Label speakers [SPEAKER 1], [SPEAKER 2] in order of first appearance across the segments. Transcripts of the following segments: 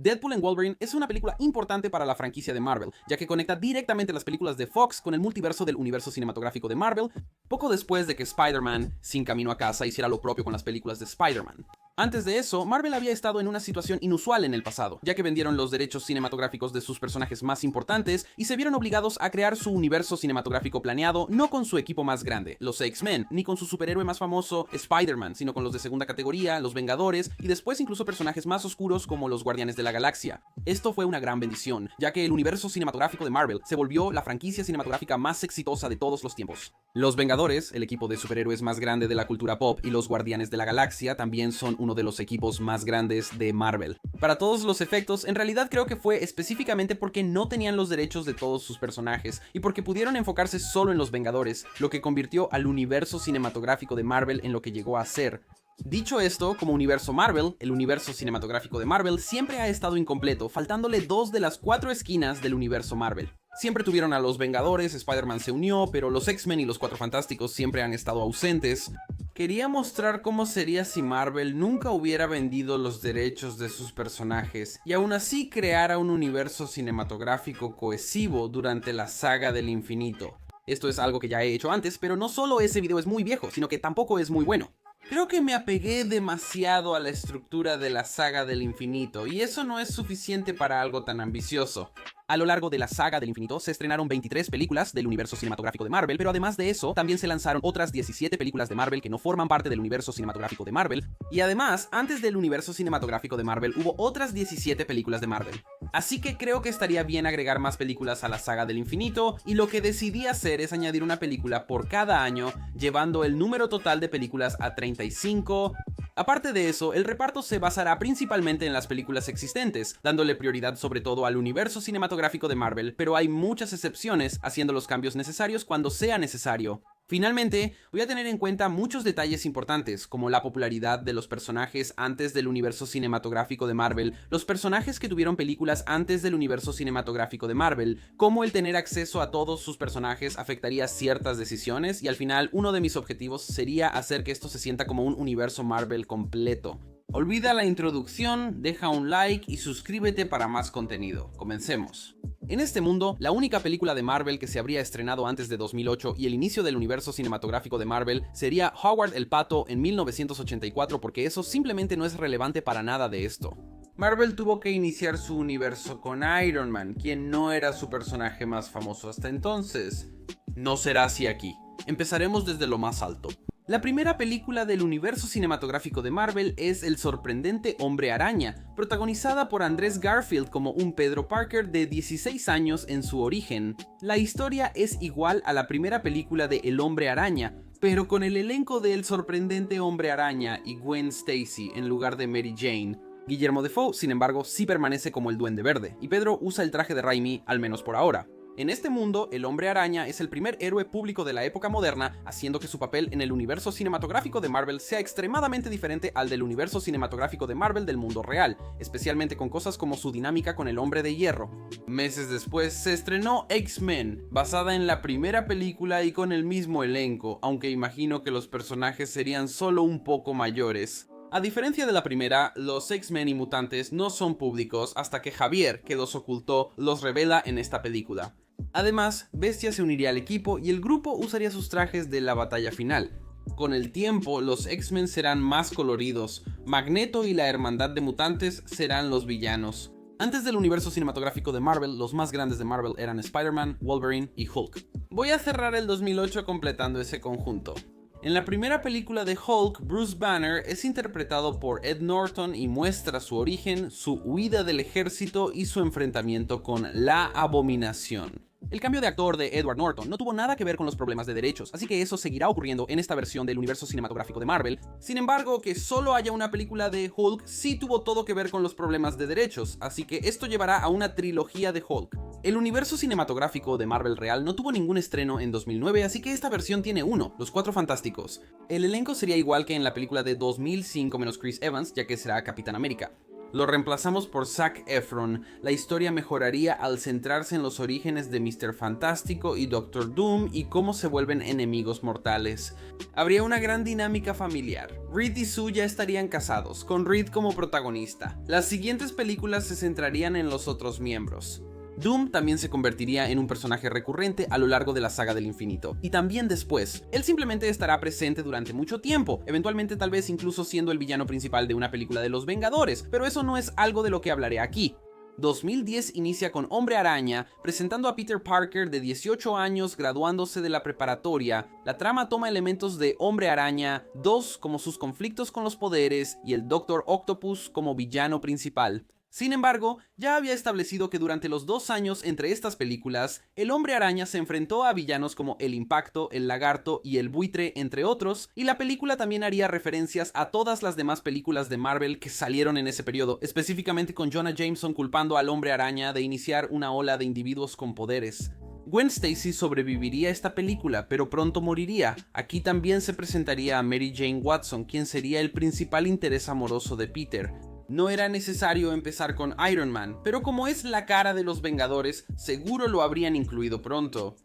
[SPEAKER 1] Deadpool and Wolverine es una película importante para la franquicia de Marvel, ya que conecta directamente las películas de Fox con el multiverso del universo cinematográfico de Marvel, poco después de que Spider-Man, sin camino a casa, hiciera lo propio con las películas de Spider-Man. Antes de eso, Marvel había estado en una situación inusual en el pasado, ya que vendieron los derechos cinematográficos de sus personajes más importantes y se vieron obligados a crear su universo cinematográfico planeado no con su equipo más grande, los X-Men, ni con su superhéroe más famoso, Spider-Man, sino con los de segunda categoría, los Vengadores, y después incluso personajes más oscuros como los Guardianes de la Galaxia. Esto fue una gran bendición, ya que el universo cinematográfico de Marvel se volvió la franquicia cinematográfica más exitosa de todos los tiempos. Los Vengadores, el equipo de superhéroes más grande de la cultura pop, y los Guardianes de la Galaxia también son uno de los equipos más grandes de Marvel. Para todos los efectos, en realidad creo que fue específicamente porque no tenían los derechos de todos sus personajes y porque pudieron enfocarse solo en los Vengadores, lo que convirtió al universo cinematográfico de Marvel en lo que llegó a ser. Dicho esto, como universo Marvel, el universo cinematográfico de Marvel siempre ha estado incompleto, faltándole 2 de las 4 esquinas del universo Marvel. Siempre tuvieron a los Vengadores, Spider-Man se unió, pero los X-Men y los Cuatro Fantásticos siempre han estado ausentes. Quería mostrar cómo sería si Marvel nunca hubiera vendido los derechos de sus personajes y aún así creara un universo cinematográfico cohesivo durante la saga del infinito. Esto es algo que ya he hecho antes, pero no solo ese video es muy viejo, sino que tampoco es muy bueno. Creo que me apegué demasiado a la estructura de la saga del infinito, y eso no es suficiente para algo tan ambicioso. A lo largo de la saga del infinito se estrenaron 23 películas del universo cinematográfico de Marvel, pero además de eso, también se lanzaron otras 17 películas de Marvel que no forman parte del universo cinematográfico de Marvel, y además, antes del universo cinematográfico de Marvel hubo otras 17 películas de Marvel. Así que creo que estaría bien agregar más películas a la saga del infinito, y lo que decidí hacer es añadir una película por cada año, llevando el número total de películas a 35. Aparte de eso, el reparto se basará principalmente en las películas existentes, dándole prioridad sobre todo al universo cinematográfico de Marvel, pero hay muchas excepciones, haciendo los cambios necesarios cuando sea necesario. Finalmente, voy a tener en cuenta muchos detalles importantes, como la popularidad de los personajes antes del universo cinematográfico de Marvel, los personajes que tuvieron películas antes del universo cinematográfico de Marvel, cómo el tener acceso a todos sus personajes afectaría ciertas decisiones, y al final uno de mis objetivos sería hacer que esto se sienta como un universo Marvel completo. Olvida la introducción, deja un like y suscríbete para más contenido. Comencemos. En este mundo, la única película de Marvel que se habría estrenado antes de 2008 y el inicio del universo cinematográfico de Marvel sería Howard el Pato en 1984, porque eso simplemente no es relevante para nada de esto. Marvel tuvo que iniciar su universo con Iron Man, quien no era su personaje más famoso hasta entonces. No será así aquí. Empezaremos desde lo más alto. La primera película del universo cinematográfico de Marvel es El sorprendente Hombre Araña, protagonizada por Andrew Garfield como un Pedro Parker de 16 años en su origen. La historia es igual a la primera película de El Hombre Araña, pero con el elenco de El sorprendente Hombre Araña y Gwen Stacy en lugar de Mary Jane. Guillermo Dafoe, sin embargo, sí permanece como el Duende Verde, y Pedro usa el traje de Raimi, al menos por ahora. En este mundo, el Hombre Araña es el primer héroe público de la época moderna, haciendo que su papel en el universo cinematográfico de Marvel sea extremadamente diferente al del universo cinematográfico de Marvel del mundo real, especialmente con cosas como su dinámica con el Hombre de Hierro. Meses después se estrenó X-Men, basada en la primera película y con el mismo elenco, aunque imagino que los personajes serían solo un poco mayores. A diferencia de la primera, los X-Men y mutantes no son públicos hasta que Javier, que los ocultó, los revela en esta película. Además, Bestia se uniría al equipo y el grupo usaría sus trajes de la batalla final. Con el tiempo, los X-Men serán más coloridos, Magneto y la Hermandad de Mutantes serán los villanos. Antes del universo cinematográfico de Marvel, los más grandes de Marvel eran Spider-Man, Wolverine y Hulk. Voy a cerrar el 2008 completando ese conjunto. En la primera película de Hulk, Bruce Banner es interpretado por Ed Norton y muestra su origen, su huida del ejército y su enfrentamiento con la Abominación. El cambio de actor de Edward Norton no tuvo nada que ver con los problemas de derechos, así que eso seguirá ocurriendo en esta versión del universo cinematográfico de Marvel. Sin embargo, que solo haya una película de Hulk sí tuvo todo que ver con los problemas de derechos, así que esto llevará a una trilogía de Hulk. El universo cinematográfico de Marvel real no tuvo ningún estreno en 2009, así que esta versión tiene uno, Los Cuatro Fantásticos. El elenco sería igual que en la película de 2005 menos Chris Evans, ya que será Capitán América. Lo reemplazamos por Zac Efron. La historia mejoraría al centrarse en los orígenes de Mr. Fantástico y Doctor Doom y cómo se vuelven enemigos mortales. Habría una gran dinámica familiar. Reed y Sue ya estarían casados, con Reed como protagonista. Las siguientes películas se centrarían en los otros miembros. Doom también se convertiría en un personaje recurrente a lo largo de la saga del infinito, y también después. Él simplemente estará presente durante mucho tiempo, eventualmente tal vez incluso siendo el villano principal de una película de los Vengadores, pero eso no es algo de lo que hablaré aquí. 2010 inicia con Hombre Araña, presentando a Peter Parker de 18 años graduándose de la preparatoria. La trama toma elementos de Hombre Araña 2 como sus conflictos con los poderes y el Doctor Octopus como villano principal. Sin embargo, ya había establecido que durante los 2 años entre estas películas, el Hombre Araña se enfrentó a villanos como el Impacto, el Lagarto y el Buitre, entre otros, y la película también haría referencias a todas las demás películas de Marvel que salieron en ese periodo, específicamente con Jonah Jameson culpando al Hombre Araña de iniciar una ola de individuos con poderes. Gwen Stacy sobreviviría a esta película, pero pronto moriría. Aquí también se presentaría a Mary Jane Watson, quien sería el principal interés amoroso de Peter. No era necesario empezar con Iron Man, pero como es la cara de los Vengadores, seguro lo habrían incluido pronto.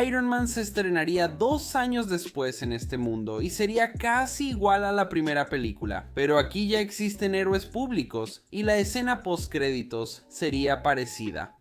[SPEAKER 1] Iron Man se estrenaría 2 años después en este mundo y sería casi igual a la primera película, pero aquí ya existen héroes públicos y la escena postcréditos sería parecida.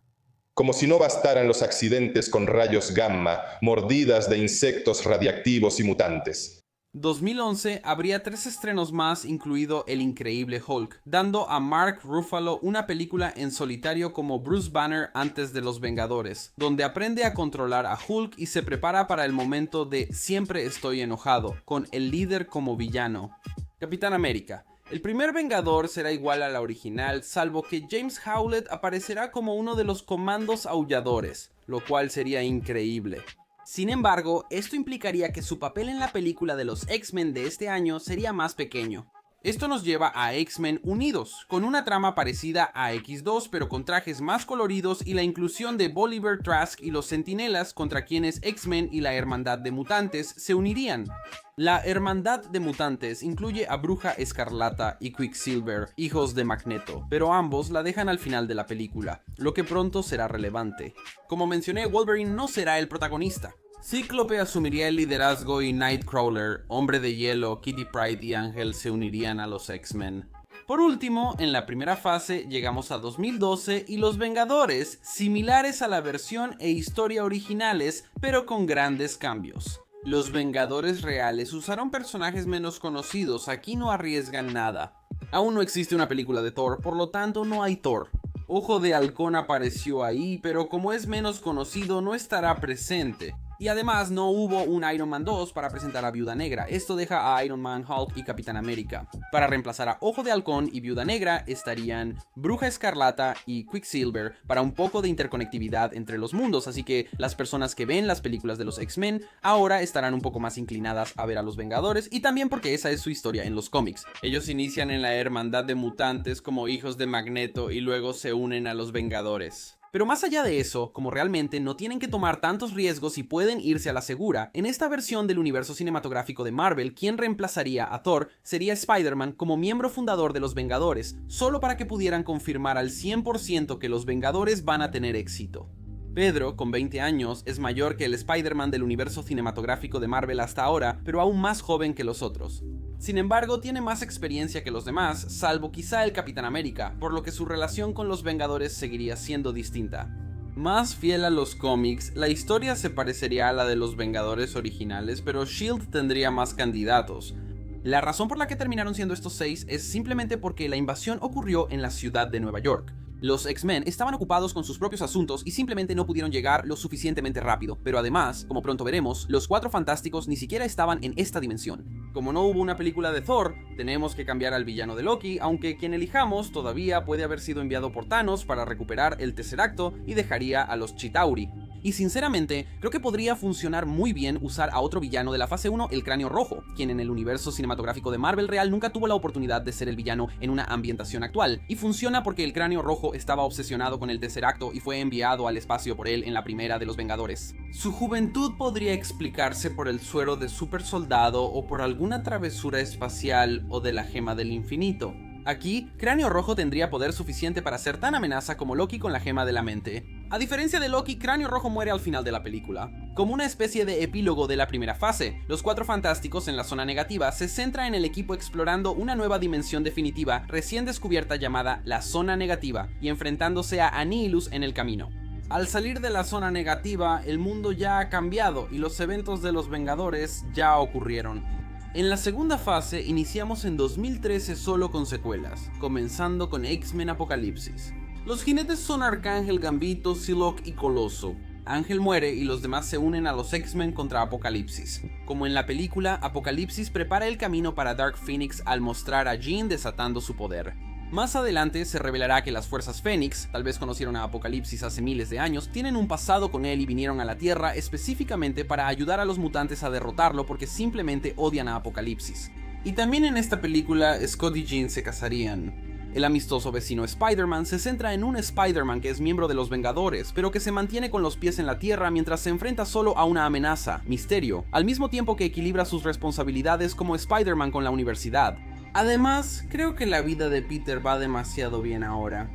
[SPEAKER 2] Como si no bastaran los accidentes con rayos gamma, mordidas de insectos radiactivos y mutantes.
[SPEAKER 1] 2011 habría 3 estrenos más, incluido El Increíble Hulk, dando a Mark Ruffalo una película en solitario como Bruce Banner antes de Los Vengadores, donde aprende a controlar a Hulk y se prepara para el momento de Siempre estoy enojado, con el líder como villano. Capitán América. El primer Vengador será igual a la original, salvo que James Howlett aparecerá como uno de los comandos aulladores, lo cual sería increíble. Sin embargo, esto implicaría que su papel en la película de los X-Men de este año sería más pequeño. Esto nos lleva a X-Men Unidos, con una trama parecida a X2 pero con trajes más coloridos y la inclusión de Bolivar Trask y los Centinelas, contra quienes X-Men y la Hermandad de Mutantes se unirían. La Hermandad de Mutantes incluye a Bruja Escarlata y Quicksilver, hijos de Magneto, pero ambos la dejan al final de la película, lo que pronto será relevante. Como mencioné, Wolverine no será el protagonista. Cíclope asumiría el liderazgo y Nightcrawler, Hombre de Hielo, Kitty Pryde y Ángel se unirían a los X-Men. Por último, en la primera fase llegamos a 2012 y los Vengadores, similares a la versión e historia originales, pero con grandes cambios. Los Vengadores reales usaron personajes menos conocidos, aquí no arriesgan nada. Aún no existe una película de Thor, por lo tanto no hay Thor. Ojo de Halcón apareció ahí, pero como es menos conocido no estará presente. Y además no hubo un Iron Man 2 para presentar a Viuda Negra, esto deja a Iron Man, Hulk y Capitán América. Para reemplazar a Ojo de Halcón y Viuda Negra estarían Bruja Escarlata y Quicksilver para un poco de interconectividad entre los mundos, así que las personas que ven las películas de los X-Men ahora estarán un poco más inclinadas a ver a los Vengadores y también porque esa es su historia en los cómics. Ellos inician en la Hermandad de Mutantes como hijos de Magneto y luego se unen a los Vengadores. Pero más allá de eso, como realmente no tienen que tomar tantos riesgos y pueden irse a la segura, en esta versión del universo cinematográfico de Marvel, quien reemplazaría a Thor sería Spider-Man como miembro fundador de los Vengadores, solo para que pudieran confirmar al 100% que los Vengadores van a tener éxito. Pedro, con 20 años, es mayor que el Spider-Man del universo cinematográfico de Marvel hasta ahora, pero aún más joven que los otros. Sin embargo, tiene más experiencia que los demás, salvo quizá el Capitán América, por lo que su relación con los Vengadores seguiría siendo distinta. Más fiel a los cómics, la historia se parecería a la de los Vengadores originales, pero S.H.I.E.L.D. tendría más candidatos. La razón por la que terminaron siendo estos 6 es simplemente porque la invasión ocurrió en la ciudad de Nueva York. Los X-Men estaban ocupados con sus propios asuntos y simplemente no pudieron llegar lo suficientemente rápido, pero además, como pronto veremos, los 4 Fantásticos ni siquiera estaban en esta dimensión. Como no hubo una película de Thor, tenemos que cambiar al villano de Loki, aunque quien elijamos todavía puede haber sido enviado por Thanos para recuperar el Tesseracto y dejaría a los Chitauri. Y sinceramente, creo que podría funcionar muy bien usar a otro villano de la fase 1, el Cráneo Rojo, quien en el universo cinematográfico de Marvel real nunca tuvo la oportunidad de ser el villano en una ambientación actual, y funciona porque el Cráneo Rojo estaba obsesionado con el Tesseracto y fue enviado al espacio por él en la primera de los Vengadores. Su juventud podría explicarse por el suero de super soldado o por alguna travesura espacial o de la Gema del Infinito. Aquí, Cráneo Rojo tendría poder suficiente para ser tan amenaza como Loki con la gema de la mente. A diferencia de Loki, Cráneo Rojo muere al final de la película. Como una especie de epílogo de la primera fase, los Cuatro Fantásticos en la zona negativa se centra en el equipo explorando una nueva dimensión definitiva recién descubierta llamada la Zona Negativa y enfrentándose a Annihilus en el camino. Al salir de la zona negativa, el mundo ya ha cambiado y los eventos de los Vengadores ya ocurrieron. En la segunda fase iniciamos en 2013 solo con secuelas, comenzando con X-Men Apocalipsis. Los jinetes son Arcángel, Gambito, Psylocke y Coloso. Ángel muere y los demás se unen a los X-Men contra Apocalipsis. Como en la película, Apocalipsis prepara el camino para Dark Phoenix al mostrar a Jean desatando su poder. Más adelante se revelará que las fuerzas Fénix, tal vez conocieron a Apocalipsis hace miles de años, tienen un pasado con él y vinieron a la Tierra específicamente para ayudar a los mutantes a derrotarlo porque simplemente odian a Apocalipsis. Y también en esta película, Scott y Jean se casarían. El amistoso vecino Spider-Man se centra en un Spider-Man que es miembro de los Vengadores, pero que se mantiene con los pies en la tierra mientras se enfrenta solo a una amenaza, Misterio, al mismo tiempo que equilibra sus responsabilidades como Spider-Man con la universidad. Además, creo que la vida de Peter va demasiado bien ahora.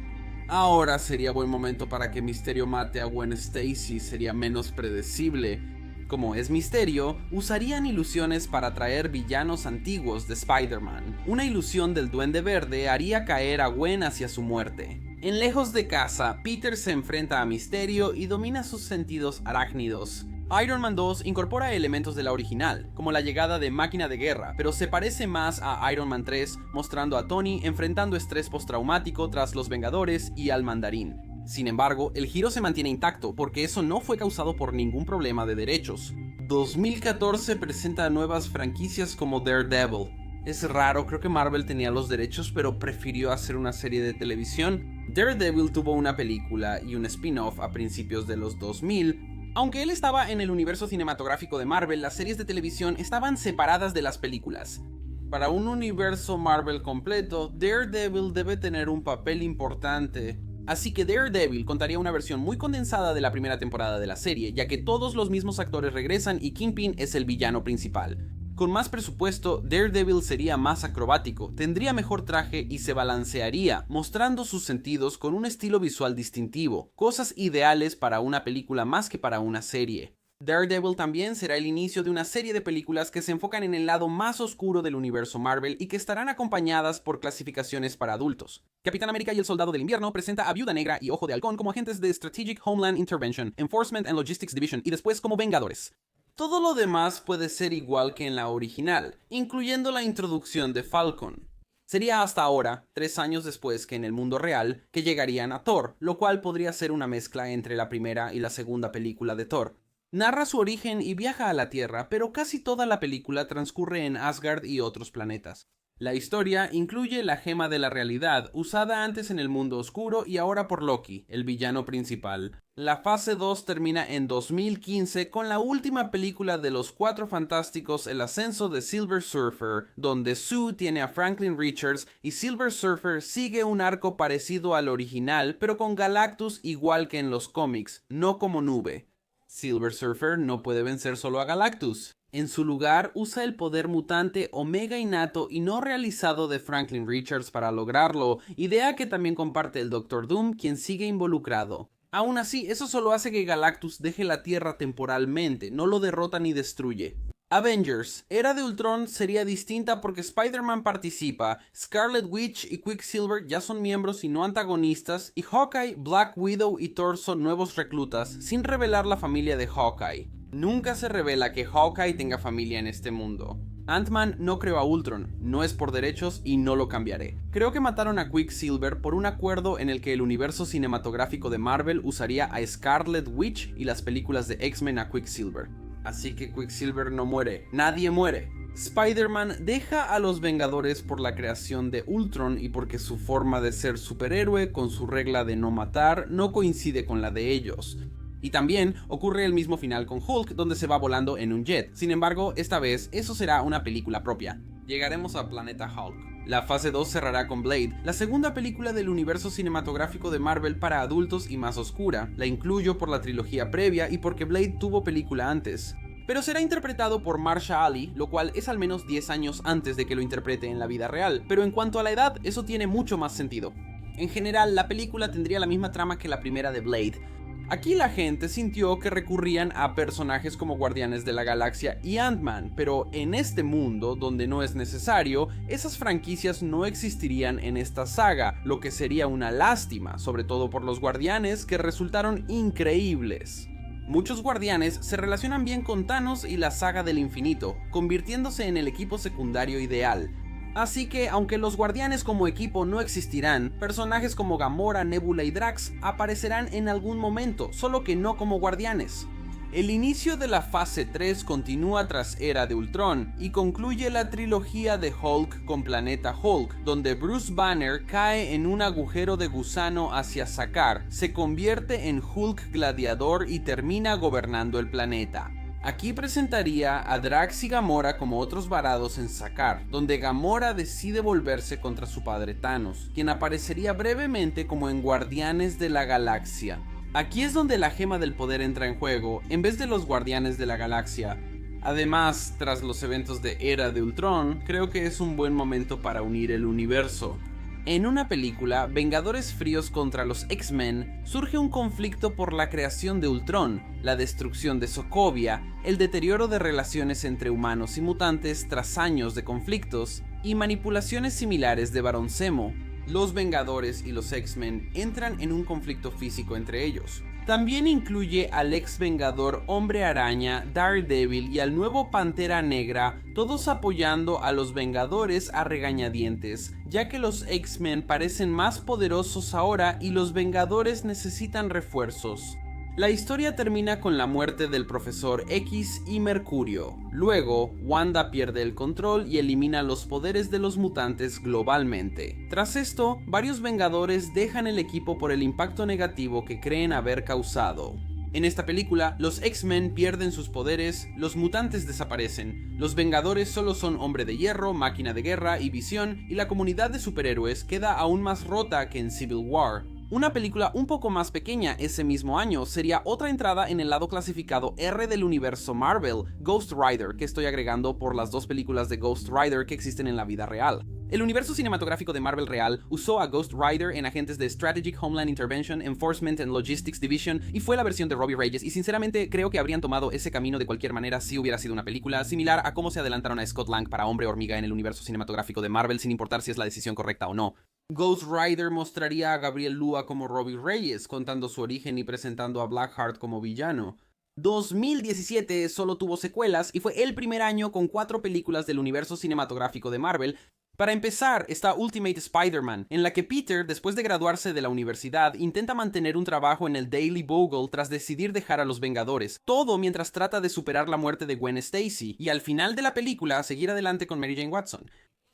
[SPEAKER 1] Ahora sería buen momento para que Misterio mate a Gwen Stacy, sería menos predecible. Como es Misterio, usarían ilusiones para atraer villanos antiguos de Spider-Man. Una ilusión del Duende Verde haría caer a Gwen hacia su muerte. En Lejos de Casa, Peter se enfrenta a Misterio y domina sus sentidos arácnidos. Iron Man 2 incorpora elementos de la original, como la llegada de Máquina de Guerra, pero se parece más a Iron Man 3, mostrando a Tony enfrentando estrés postraumático tras los Vengadores y al Mandarín. Sin embargo, el giro se mantiene intacto porque eso no fue causado por ningún problema de derechos. 2014 presenta nuevas franquicias como Daredevil. Es raro, creo que Marvel tenía los derechos pero prefirió hacer una serie de televisión. Daredevil tuvo una película y un spin-off a principios de los 2000. Aunque él estaba en el universo cinematográfico de Marvel, las series de televisión estaban separadas de las películas. Para un universo Marvel completo, Daredevil debe tener un papel importante. Así que Daredevil contaría una versión muy condensada de la primera temporada de la serie, ya que todos los mismos actores regresan y Kingpin es el villano principal. Con más presupuesto, Daredevil sería más acrobático, tendría mejor traje y se balancearía, mostrando sus sentidos con un estilo visual distintivo, cosas ideales para una película más que para una serie. Daredevil también será el inicio de una serie de películas que se enfocan en el lado más oscuro del universo Marvel y que estarán acompañadas por clasificaciones para adultos. Capitán América y el Soldado del Invierno presenta a Viuda Negra y Ojo de Halcón como agentes de Strategic Homeland Intervention, Enforcement and Logistics Division y después como Vengadores. Todo lo demás puede ser igual que en la original, incluyendo la introducción de Falcon. Sería hasta ahora, 3 años después que en el mundo real, que llegarían a Thor, lo cual podría ser una mezcla entre la primera y la segunda película de Thor. Narra su origen y viaja a la Tierra, pero casi toda la película transcurre en Asgard y otros planetas. La historia incluye la gema de la realidad, usada antes en el mundo oscuro y ahora por Loki, el villano principal. La fase 2 termina en 2015 con la última película de los Cuatro Fantásticos, El Ascenso de Silver Surfer, donde Sue tiene a Franklin Richards y Silver Surfer sigue un arco parecido al original, pero con Galactus igual que en los cómics, no como nube. Silver Surfer no puede vencer solo a Galactus. En su lugar, usa el poder mutante Omega innato y no realizado de Franklin Richards para lograrlo, idea que también comparte el Doctor Doom, quien sigue involucrado. Aún así, eso solo hace que Galactus deje la Tierra temporalmente, no lo derrota ni destruye. Avengers, Era de Ultron sería distinta porque Spider-Man participa, Scarlet Witch y Quicksilver ya son miembros y no antagonistas, y Hawkeye, Black Widow y Thor son nuevos reclutas, sin revelar la familia de Hawkeye. Nunca se revela que Hawkeye tenga familia en este mundo. Ant-Man no creó a Ultron, no es por derechos y no lo cambiaré. Creo que mataron a Quicksilver por un acuerdo en el que el universo cinematográfico de Marvel usaría a Scarlet Witch y las películas de X-Men a Quicksilver. Así que Quicksilver no muere, nadie muere. Spider-Man deja a los Vengadores por la creación de Ultron y porque su forma de ser superhéroe con su regla de no matar no coincide con la de ellos. Y también ocurre el mismo final con Hulk, donde se va volando en un jet. Sin embargo, esta vez eso será una película propia. Llegaremos a Planeta Hulk. La fase 2 cerrará con Blade, la segunda película del universo cinematográfico de Marvel para adultos y más oscura. La incluyo por la trilogía previa y porque Blade tuvo película antes. pero será interpretado por Mahershala Ali, lo cual es al menos 10 años antes de que lo interprete en la vida real, pero en cuanto a la edad, eso tiene mucho más sentido. En general, la película tendría la misma trama que la primera de Blade. Aquí la gente sintió que recurrían a personajes como Guardianes de la Galaxia y Ant-Man, pero en este mundo, donde no es necesario, esas franquicias no existirían en esta saga, lo que sería una lástima, sobre todo por los Guardianes que resultaron increíbles. Muchos Guardianes se relacionan bien con Thanos y la Saga del Infinito, convirtiéndose en el equipo secundario ideal. Así que, aunque los Guardianes como equipo no existirán, personajes como Gamora, Nebula y Drax aparecerán en algún momento, solo que no como Guardianes. El inicio de la fase 3 continúa tras Era de Ultron y concluye la trilogía de Hulk con Planeta Hulk, donde Bruce Banner cae en un agujero de gusano hacia Sakaar, se convierte en Hulk gladiador y termina gobernando el planeta. Aquí presentaría a Drax y Gamora como otros varados en Sakaar, donde Gamora decide volverse contra su padre Thanos, quien aparecería brevemente como en Guardianes de la Galaxia. Aquí es donde la gema del poder entra en juego, en vez de los Guardianes de la Galaxia. Además, tras los eventos de Era de Ultron, creo que es un buen momento para unir el universo. En una película, Vengadores Fríos contra los X-Men, surge un conflicto por la creación de Ultron, la destrucción de Sokovia, el deterioro de relaciones entre humanos y mutantes tras años de conflictos, y manipulaciones similares de Barón Zemo. Los Vengadores y los X-Men entran en un conflicto físico entre ellos. También incluye al ex Vengador Hombre Araña, Daredevil y al nuevo Pantera Negra, todos apoyando a los Vengadores a regañadientes, ya que los X-Men parecen más poderosos ahora y los Vengadores necesitan refuerzos. La historia termina con la muerte del Profesor X y Mercurio. Luego, Wanda pierde el control y elimina los poderes de los mutantes globalmente. Tras esto, varios Vengadores dejan el equipo por el impacto negativo que creen haber causado. En esta película, los X-Men pierden sus poderes, los mutantes desaparecen, los Vengadores solo son Hombre de Hierro, Máquina de Guerra y Visión, y la comunidad de superhéroes queda aún más rota que en Civil War. Una película un poco más pequeña ese mismo año sería otra entrada en el lado clasificado R del universo Marvel, Ghost Rider, que estoy agregando por las dos películas de Ghost Rider que existen en la vida real. El universo cinematográfico de Marvel real usó a Ghost Rider en agentes de Strategic Homeland Intervention, Enforcement and Logistics Division y fue la versión de Robbie Reyes, y sinceramente creo que habrían tomado ese camino de cualquier manera si hubiera sido una película, similar a cómo se adelantaron a Scott Lang para Hombre Hormiga en el universo cinematográfico de Marvel, sin importar si es la decisión correcta o no. Ghost Rider mostraría a Gabriel Lua como Robbie Reyes, contando su origen y presentando a Blackheart como villano. 2017 solo tuvo secuelas y fue el primer año con 4 películas del universo cinematográfico de Marvel. Para empezar, está Ultimate Spider-Man, en la que Peter, después de graduarse de la universidad, intenta mantener un trabajo en el Daily Bugle tras decidir dejar a los Vengadores, todo mientras trata de superar la muerte de Gwen Stacy, y al final de la película seguir adelante con Mary Jane Watson.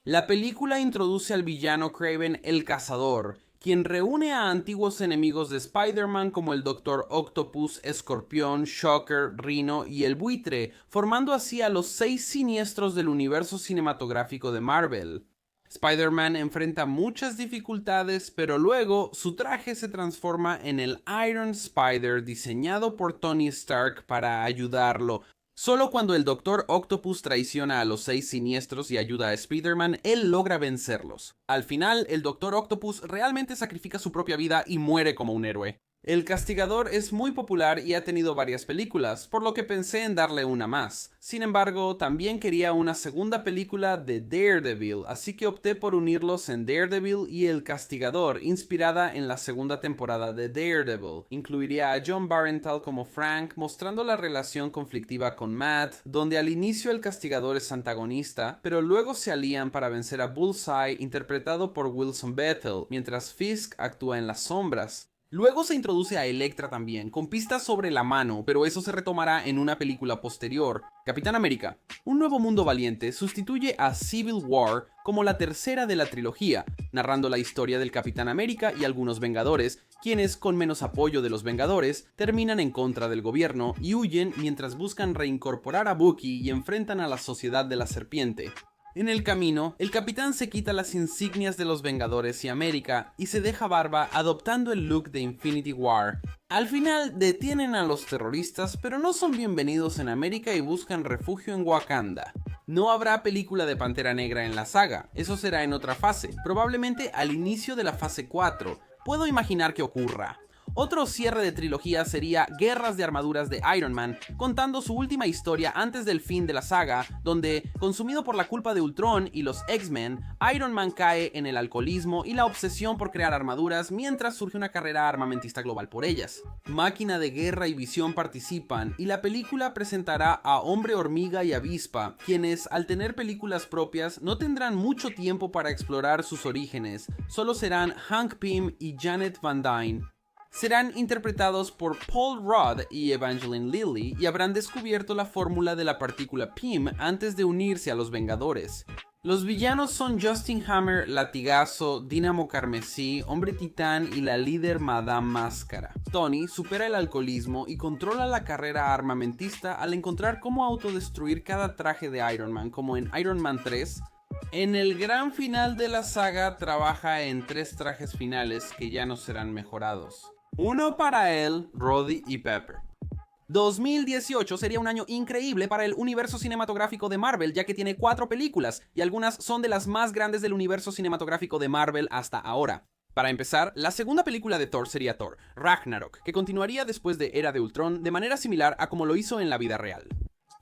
[SPEAKER 1] La película introduce al villano Kraven el Cazador, quien reúne a antiguos enemigos de Spider-Man como el Dr. Octopus, Escorpión, Shocker, Rhino y el Buitre, formando así a los 6 siniestros del universo cinematográfico de Marvel. Spider-Man enfrenta muchas dificultades, pero luego su traje se transforma en el Iron Spider diseñado por Tony Stark para ayudarlo. Solo cuando el Dr. Octopus traiciona a los 6 siniestros y ayuda a Spider-Man, él logra vencerlos. Al final, el Dr. Octopus realmente sacrifica su propia vida y muere como un héroe. El Castigador es muy popular y ha tenido varias películas, por lo que pensé en darle una más. Sin embargo, también quería una segunda película de Daredevil, así que opté por unirlos en Daredevil y El Castigador, inspirada en la segunda temporada de Daredevil. Incluiría a John Barenthal como Frank, mostrando la relación conflictiva con Matt, donde al inicio el Castigador es antagonista, pero luego se alían para vencer a Bullseye, interpretado por Wilson Bethel, mientras Fisk actúa en las sombras. Luego se introduce a Elektra también, con pistas sobre la mano, pero eso se retomará en una película posterior. Capitán América, Un Nuevo Mundo Valiente, sustituye a Civil War como la tercera de la trilogía, narrando la historia del Capitán América y algunos Vengadores, quienes, con menos apoyo de los Vengadores, terminan en contra del gobierno y huyen mientras buscan reincorporar a Bucky y enfrentan a la Sociedad de la Serpiente. En el camino, el capitán se quita las insignias de los Vengadores y América y se deja barba adoptando el look de Infinity War. Al final detienen a los terroristas, pero no son bienvenidos en América y buscan refugio en Wakanda. No habrá película de Pantera Negra en la saga, eso será en otra fase, probablemente al inicio de la fase 4. Puedo imaginar que ocurra. Otro cierre de trilogía sería Guerras de Armaduras de Iron Man, contando su última historia antes del fin de la saga, donde, consumido por la culpa de Ultron y los X-Men, Iron Man cae en el alcoholismo y la obsesión por crear armaduras mientras surge una carrera armamentista global por ellas. Máquina de Guerra y Visión participan, y la película presentará a Hombre Hormiga y Avispa, quienes, al tener películas propias, no tendrán mucho tiempo para explorar sus orígenes, solo serán Hank Pym y Janet Van Dyne. Serán interpretados por Paul Rudd y Evangeline Lilly y habrán descubierto la fórmula de la partícula Pym antes de unirse a los Vengadores. Los villanos son Justin Hammer, Latigazo, Dínamo Carmesí, Hombre Titán y la líder Madame Máscara. Tony supera el alcoholismo y controla la carrera armamentista al encontrar cómo autodestruir cada traje de Iron Man, como en Iron Man 3. En el gran final de la saga trabaja en 3 trajes finales que ya no serán mejorados. Uno para él, Roddy y Pepper. 2018 sería un año increíble para el universo cinematográfico de Marvel, ya que tiene 4 películas, y algunas son de las más grandes del universo cinematográfico de Marvel hasta ahora. Para empezar, la segunda película de Thor sería Thor, Ragnarok, que continuaría después de Era de Ultron de manera similar a como lo hizo en la vida real.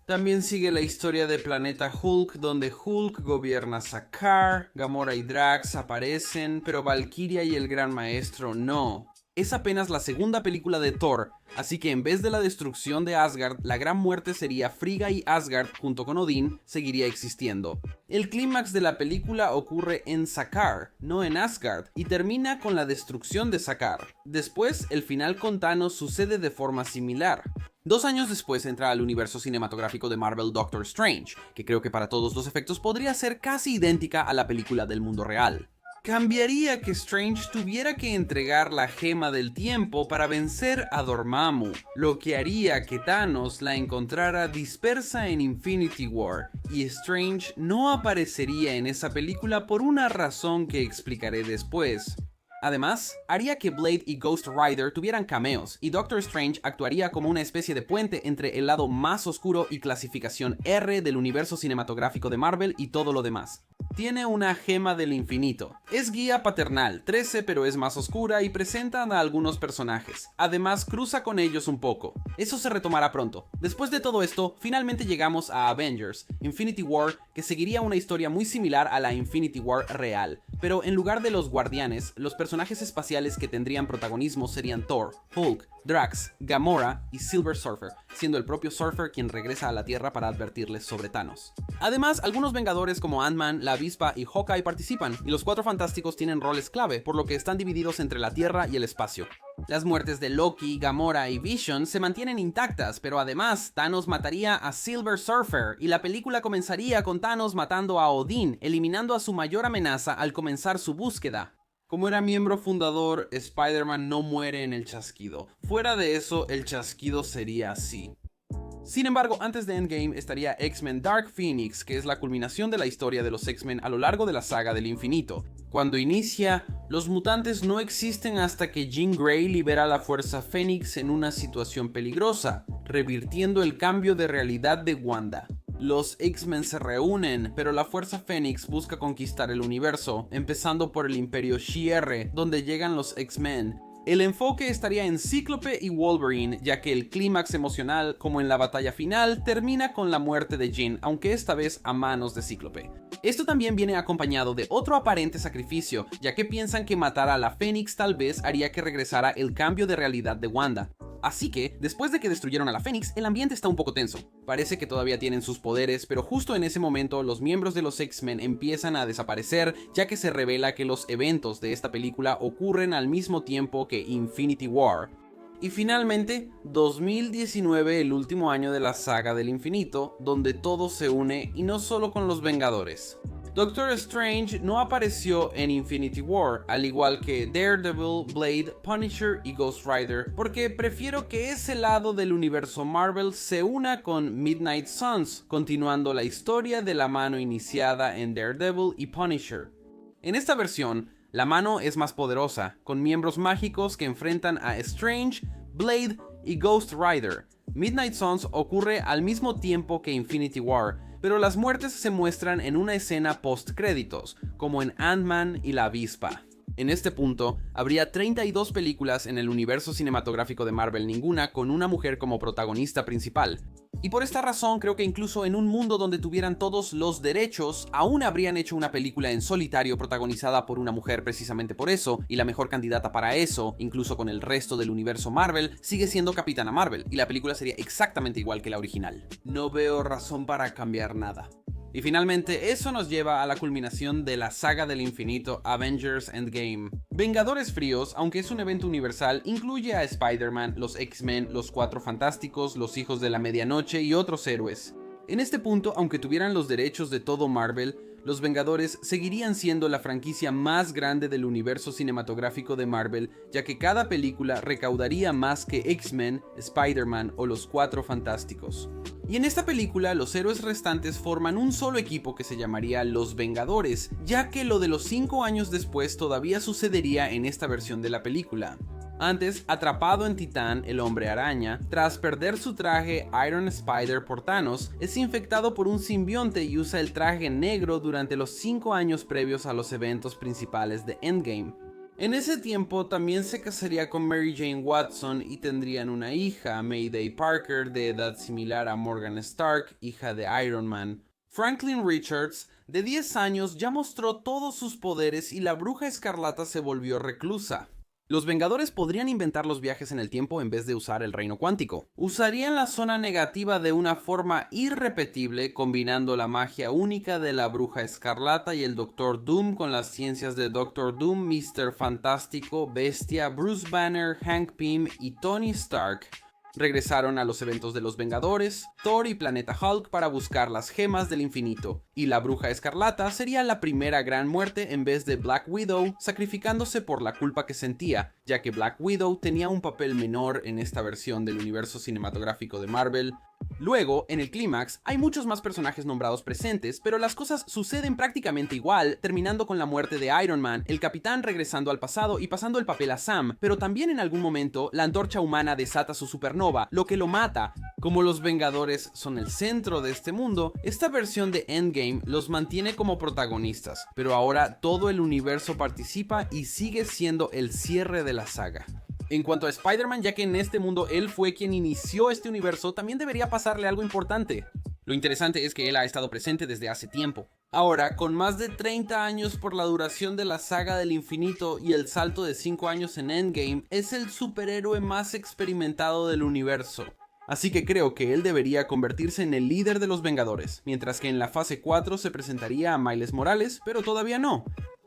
[SPEAKER 1] También sigue la historia de Planeta Hulk, donde Hulk gobierna Sakaar, Gamora y Drax aparecen, pero Valkyria y el Gran Maestro no. Es apenas la segunda película de Thor, así que en vez de la destrucción de Asgard, la gran muerte sería Frigga y Asgard junto con Odín seguiría existiendo. El clímax de la película ocurre en Sakaar, no en Asgard, y termina con la destrucción de Sakaar. Después, el final con Thanos sucede de forma similar. 2 años después entra al universo cinematográfico de Marvel Doctor Strange, que creo que para todos los efectos podría ser casi idéntica a la película del mundo real. Cambiaría que Strange tuviera que entregar la gema del tiempo para vencer a Dormammu, lo que haría que Thanos la encontrara dispersa en Infinity War, y Strange no aparecería en esa película por una razón que explicaré después. Además, haría que Blade y Ghost Rider tuvieran cameos, y Doctor Strange actuaría como una especie de puente entre el lado más oscuro y clasificación R del universo cinematográfico de Marvel y todo lo demás. Tiene una gema del infinito. Es guía paternal, 13 pero es más oscura y presentan a algunos personajes. Además, cruza con ellos un poco. Eso se retomará pronto. Después de todo esto, finalmente llegamos a Avengers, Infinity War, que seguiría una historia muy similar a la Infinity War real. Pero en lugar de los guardianes, los personajes espaciales que tendrían protagonismo serían Thor, Hulk, Drax, Gamora y Silver Surfer, siendo el propio Surfer quien regresa a la Tierra para advertirles sobre Thanos. Además, algunos Vengadores como Ant-Man, la Avispa y Hawkeye participan, y los 4 Fantásticos tienen roles clave, por lo que están divididos entre la Tierra y el espacio. Las muertes de Loki, Gamora y Vision se mantienen intactas, pero además Thanos mataría a Silver Surfer y la película comenzaría con Thanos matando a Odín, eliminando a su mayor amenaza al comenzar su búsqueda. Como era miembro fundador, Spider-Man no muere en el chasquido. Fuera de eso, el chasquido sería así. Sin embargo, antes de Endgame estaría X-Men Dark Phoenix, que es la culminación de la historia de los X-Men a lo largo de la saga del infinito. Cuando inicia, los mutantes no existen hasta que Jean Grey libera la Fuerza Fénix en una situación peligrosa, revirtiendo el cambio de realidad de Wanda. Los X-Men se reúnen, pero la Fuerza Fénix busca conquistar el universo, empezando por el Imperio Shi'ar, donde llegan los X-Men. El enfoque estaría en Cíclope y Wolverine, ya que el clímax emocional, como en la batalla final, termina con la muerte de Jean, aunque esta vez a manos de Cíclope. Esto también viene acompañado de otro aparente sacrificio, ya que piensan que matar a la Fénix tal vez haría que regresara el cambio de realidad de Wanda. Así que, después de que destruyeron a la Fénix, el ambiente está un poco tenso. Parece que todavía tienen sus poderes, pero justo en ese momento los miembros de los X-Men empiezan a desaparecer, ya que se revela que los eventos de esta película ocurren al mismo tiempo que Infinity War. Y finalmente, 2019, el último año de la saga del infinito, donde todo se une y no solo con los Vengadores. Doctor Strange no apareció en Infinity War, al igual que Daredevil, Blade, Punisher y Ghost Rider, porque prefiero que ese lado del universo Marvel se una con Midnight Suns, continuando la historia de la mano iniciada en Daredevil y Punisher. En esta versión, la mano es más poderosa, con miembros mágicos que enfrentan a Strange, Blade y Ghost Rider. Midnight Suns ocurre al mismo tiempo que Infinity War, pero las muertes se muestran en una escena post-créditos, como en Ant-Man y la avispa. En este punto, habría 32 películas en el universo cinematográfico de Marvel, ninguna con una mujer como protagonista principal. Y por esta razón creo que incluso en un mundo donde tuvieran todos los derechos, aún habrían hecho una película en solitario protagonizada por una mujer precisamente por eso, y la mejor candidata para eso, incluso con el resto del universo Marvel, sigue siendo Capitana Marvel, y la película sería exactamente igual que la original. No veo razón para cambiar nada. Y finalmente, eso nos lleva a la culminación de la saga del infinito Avengers Endgame. Vengadores Fríos, aunque es un evento universal, incluye a Spider-Man, los X-Men, los Cuatro Fantásticos, los Hijos de la Medianoche y otros héroes. En este punto, aunque tuvieran los derechos de todo Marvel, los Vengadores seguirían siendo la franquicia más grande del universo cinematográfico de Marvel, ya que cada película recaudaría más que X-Men, Spider-Man o los Cuatro Fantásticos. Y en esta película, los héroes restantes forman un solo equipo que se llamaría Los Vengadores, ya que lo de los 5 años después todavía sucedería en esta versión de la película. Antes, atrapado en Titán, el Hombre Araña, tras perder su traje Iron Spider por Thanos, es infectado por un simbionte y usa el traje negro durante los 5 años previos a los eventos principales de Endgame. En ese tiempo también se casaría con Mary Jane Watson y tendrían una hija, Mayday Parker, de edad similar a Morgan Stark, hija de Iron Man. Franklin Richards, de 10 años, ya mostró todos sus poderes y la Bruja Escarlata se volvió reclusa. Los Vengadores podrían inventar los viajes en el tiempo en vez de usar el reino cuántico. Usarían la zona negativa de una forma irrepetible, combinando la magia única de la Bruja Escarlata y el Doctor Doom con las ciencias de Doctor Doom, Mr. Fantástico, Bestia, Bruce Banner, Hank Pym y Tony Stark. Regresaron a los eventos de los Vengadores, Thor y Planeta Hulk para buscar las gemas del infinito, y la Bruja Escarlata sería la primera gran muerte en vez de Black Widow, sacrificándose por la culpa que sentía, ya que Black Widow tenía un papel menor en esta versión del universo cinematográfico de Marvel. Luego, en el clímax, hay muchos más personajes nombrados presentes, pero las cosas suceden prácticamente igual, terminando con la muerte de Iron Man, el Capitán regresando al pasado y pasando el papel a Sam, pero también en algún momento la antorcha humana desata su supernova, lo que lo mata. Como los Vengadores son el centro de este mundo, esta versión de Endgame los mantiene como protagonistas, pero ahora todo el universo participa y sigue siendo el cierre de la saga. En cuanto a Spider-Man, ya que en este mundo él fue quien inició este universo, también debería pasarle algo importante. Lo interesante es que él ha estado presente desde hace tiempo. Ahora, con más de 30 años por la duración de la saga del infinito y el salto de 5 años en Endgame, es el superhéroe más experimentado del universo. Así que creo que él debería convertirse en el líder de los Vengadores, mientras que en la fase 4 se presentaría a Miles Morales, pero todavía no.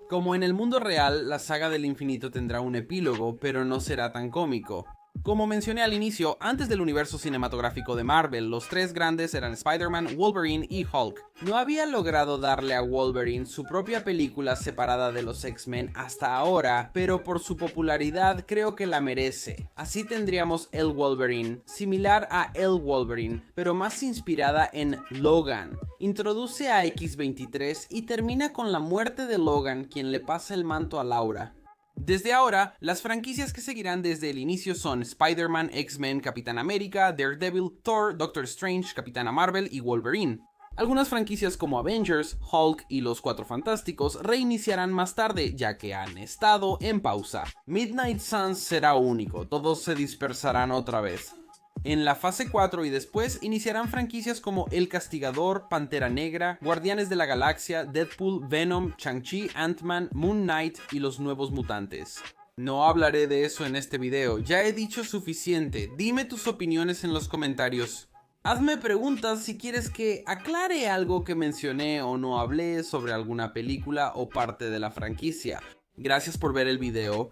[SPEAKER 1] Como en el mundo real, la saga del infinito tendrá un epílogo, pero no será tan cómico. Como mencioné al inicio, antes del universo cinematográfico de Marvel, los tres grandes eran Spider-Man, Wolverine y Hulk. No había logrado darle a Wolverine su propia película separada de los X-Men hasta ahora, pero por su popularidad creo que la merece. Así tendríamos el Wolverine, similar a el Wolverine, pero más inspirada en Logan. Introduce a X-23 y termina con la muerte de Logan, quien le pasa el manto a Laura. Desde ahora, las franquicias que seguirán desde el inicio son Spider-Man, X-Men, Capitán América, Daredevil, Thor, Doctor Strange, Capitana Marvel y Wolverine. Algunas franquicias como Avengers, Hulk y los Cuatro Fantásticos reiniciarán más tarde, ya que han estado en pausa. Midnight Suns será único, todos se dispersarán otra vez. En la fase 4 y después iniciarán franquicias como El Castigador, Pantera Negra, Guardianes de la Galaxia, Deadpool, Venom, Shang-Chi, Ant-Man, Moon Knight y los Nuevos Mutantes. No hablaré de eso en este video, ya he dicho suficiente, dime tus opiniones en los comentarios. Hazme preguntas si quieres que aclare algo que mencioné o no hablé sobre alguna película o parte de la franquicia. Gracias por ver el video.